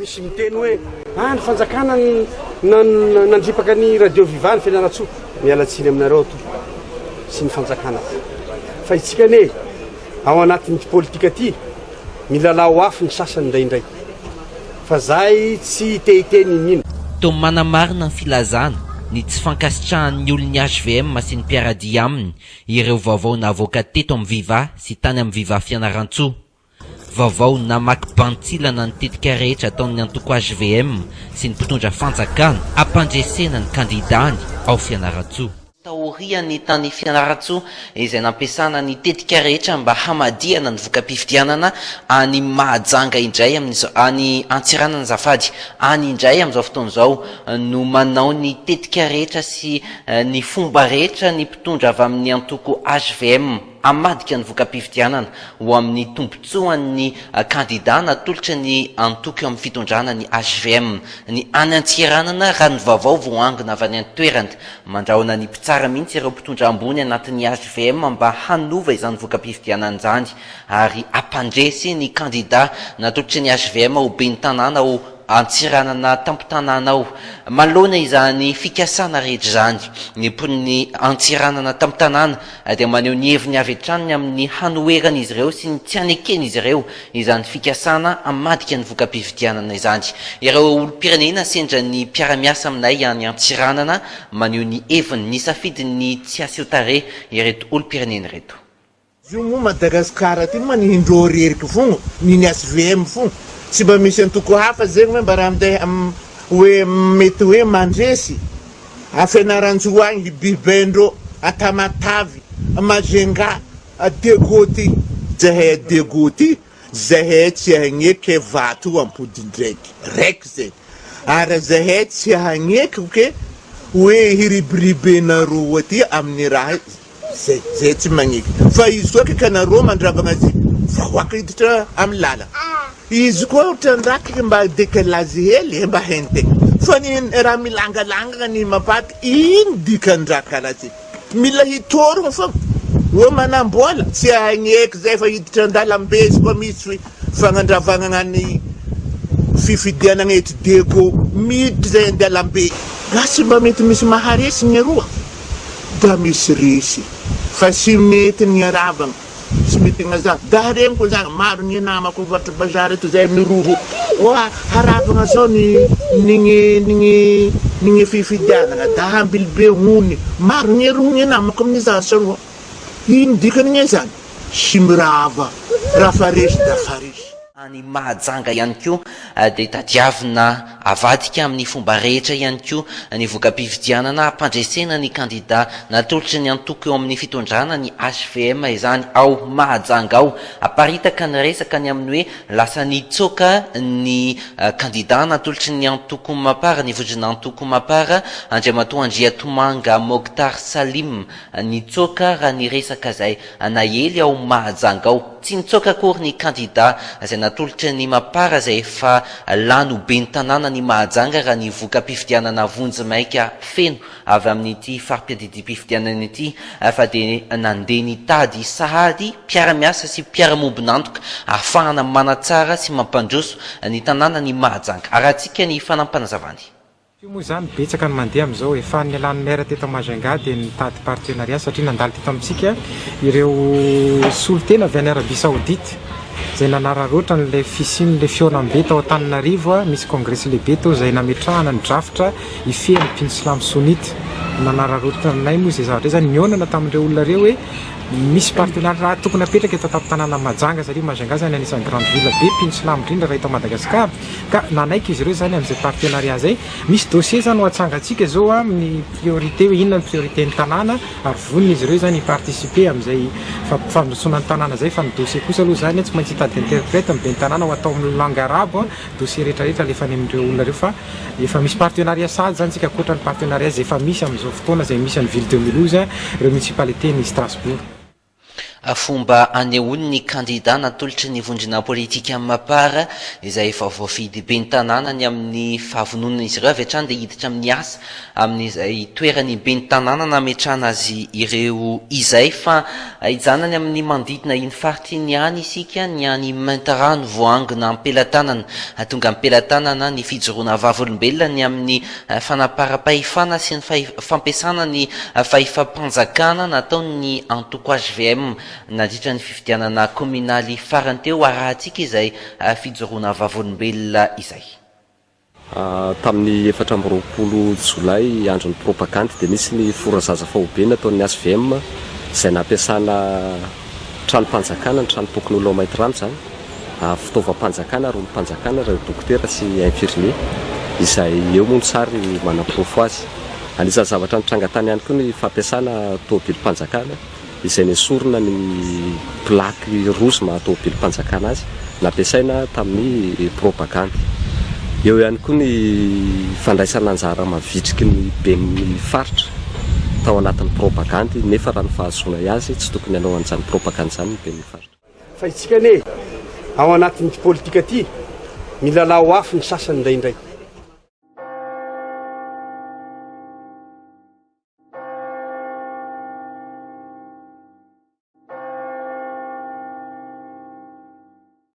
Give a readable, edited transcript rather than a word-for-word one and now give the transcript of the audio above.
misy miteny hoe ny fanjakana nandripaka ny radio vivant ny fianaratsoa mialatsiny aminareo to sy ny fanjakana fa itsika ne ao anatin'ny politika ty milalao afo ny sasany indraindray fa zahay tsy tehiteny inino to manamarina ny filazana ny tsy fankasitrahan'ny olon'ny HVM sy ny mpiaradia aminy ireo vaovao na avoaka teto amin'ny Viva sy tany amin'ny Viva Fianarantsoa. Vaovao namaky bantsilana ny tetika rehetra ataon'ny antoko HVM sy ny mpitondra fanjakana ampandresena ny kandidany ao Fianarantsoa. Taoria ny tany Fianarantsoa izay nampiasana ny tetika rehetra mba hamadihana ny voka-pifidianana any Mahajanga indray any Antsiranana zafady any indray amin'izao fotoan'izao no manao ny tetika rehetra sy ny fomba rehetra ny mpitondra avy amin'ny antoko HVM amadika ny voka-pifidianana ho amin'ny tombotsoan'ny kandida natolotra ny antoko eo amin'ny fitondrana ny HVM ny any Antsiranana raha ny vaovao voangona avy any an-toerana mandrahona ny mpitsara mihitsy ireo mpitondra ambony anatin'ny HVM mba hanova izany voka-pifidianana izany ary ampandresy ny kandida natolotra ny HVM ho ben'ny tanàna ho Antsiranana tampotanàna ao malona izany fikasana rehetra zany ny pon'ny Antsiranana tampotanàna dia maneho ny heviny avy hatrany amin'ny hanoerana izy ireo sy ny tsy anekena izy ireo izany fikasana amadika ny voka-pifidianana izany. Ireo olom-pirenena sendra ny mpiara-miasa aminay any Antsiranana maneho ny heviny ny safidy ny tsy aseho tare ireto olom-pirenena reto. Io moa Madagasikara ty moa ny indro reriky fogno ny HVM fogno tsy mba misy antoko hafa zegny hoe mba raha minday hoe mety hoe mandresy Fianarantsoa agny hibibendro Atamatavy Majenga Degoty zahay Degoty zahay tsy hagneky vato ampodindraiky raiky zegny ary zahay tsy hagneky ke hoe hiribiribenareo aty amin'ny raha zay tsy magneky fa izy koa kakanareo mandravagna azy vahoaka hiditra amin'ny lala izy koa ohatrandraky mba dekalazy hely mba hentegna fa ny raha milangalangana ny mapaty ino dikandrakarahty mila hitorogno fa hoe manambola tsy hagneky zay fa hiditra andalambe izy koa misy fagnandravagna ny fifidianana eto dego miditra zay andalambe gasy mba mety misy maharesy ny aroa da misy resy fa sy mety ny aravagna sy mety ngazany da regny koa zany maro ny namako vatra bazary eto zay miroho oa haravagna zao ny fifidianana da hambilibe hony maro ny roho ny namako amin'izany saroa ino dikany zany sy mirava raha faresy da faresy any Mahajanga ihany koa dia tadiavina avadika amin'ny fomba rehetra ihany koa ny voka-pifidianana ampandresena ny kandida natolotra ny antoko eo amin'ny fitondrana ny HVM izany ao Mahajanga ao aparitaka ny resaka ny amin'ny hoe lasa nitsoka ny kandida natolotra ny antoko mapara ny vondrona antoko mapara Andriamatoa Andriatomanga Mokhtar Salim nitsoka raha ny resaka zay nahely ao Mahajanga ao tsy nitsoka akory ny kandida zay natolotra ny mapara zay efa lano ben'ny tanàna ny Mahajanga raha ny voka-pifidianana vonjy maika feno avy amin'ity farimpiadidim-pifidianana ity fa dia nandeha nitady sahady mpiara-miasa sy mpiara-mombonantoka ahafahana manatsara sy mampandroso ny tanàna ny Mahajanga arahantsika ny fanampanazavany. Io moa zany betsaka ny mandeha amin'izao efa ny alan'ny maire teto Majunga dia nitady partenariat satria nandalo teto amintsika ireo solotena avy any Arabia Saoudite zay nanararoatra n'ilay fisian'ilay fiaonam-be tao Antananarivo misy congrès lehibe tao zay nametrahana ny drafitra ifehan'ny mpino silamo sonita nanararoatra aminay moa zay zavatra zany mionana tamin'ireo olona reo hoe misy partenariat tokony apetraka eto an-tanàna Mahajanga satria Majunga zany anisan'ny grande ville be mpino silamo indrindra raha eto Madagasikara ka nanaiky izy ireo zany amin'izay partenariat zay misy dossier zany ho atsangatsika zao amin'ny priorité hoe inona ny priorité ny tanàna ary vonona izy ireo zany hiparticiper amin'izay fandrosoana ny tanàna zay fa ny dossier kosa aloha zany tsy maintsy hitady interprète amin'ny ben'ny tanàna ho atao amin'ny langue arabo dossier rehetrarehetra alefa any amin'ireo olona reo fa efa misy partenariat sady zany tsika akoatra ny partenariat zay efa misy amin'izao fotoana zay misy any ville de Mulhouse ireo municipalité ny Strasbourg. Fomba anehoany ny kandida natolotry ny vondrona politika amin'ny mapara izay efa voafidy be ny tanànany amin'ny fahavononana izy ireo avy hatrany dia hiditra amin'ny asa amin'izay toerany be ny tanàna nametrana azy ireo izay fa hijanany amin'ny mandidina iny faritry ny any isika ny any maintarano voangona ampelatanana tonga ampelatanana ny fijoroana vavolombelona ny amin'ny fanapara-pahefana sy ny fampiasana ny fahefam-panjakana nataony antoko HVM nadritra ny fifidianana kominaly farany teo arahantsika izay fijoroana vavolombelona izay. Tamin'ny 4 Jolay andron'ny propagande dia nisy ny forazaza fahobe nataon'ny HVM izay nampiasana tranom-panjakana ny trano tokony olo mainty rano zany fitaovam-panjakana rony-panjakana ireo dokotera sy infirmier izay eo moa ny sary manam-porofo azy. Anisan'ny zavatra nitrangatany ihany koa ny fampiasana tômôbilim-panjakana izay nesorona ny plaky rosy maha-tômôbilim-panjakana azy nampiasaina tamin'ny propagande. Eo ihany koa ny fandraisana anjara mavitriky ny ben'ny faritra tao anatin'ny propagande nefa raha ny fahazoana azy tsy tokony hanao an'izany propagande izany ny ben'ny faritra. Fa itsika ne ao anatin'ny politika aty milalao afo ny sasany indraindray.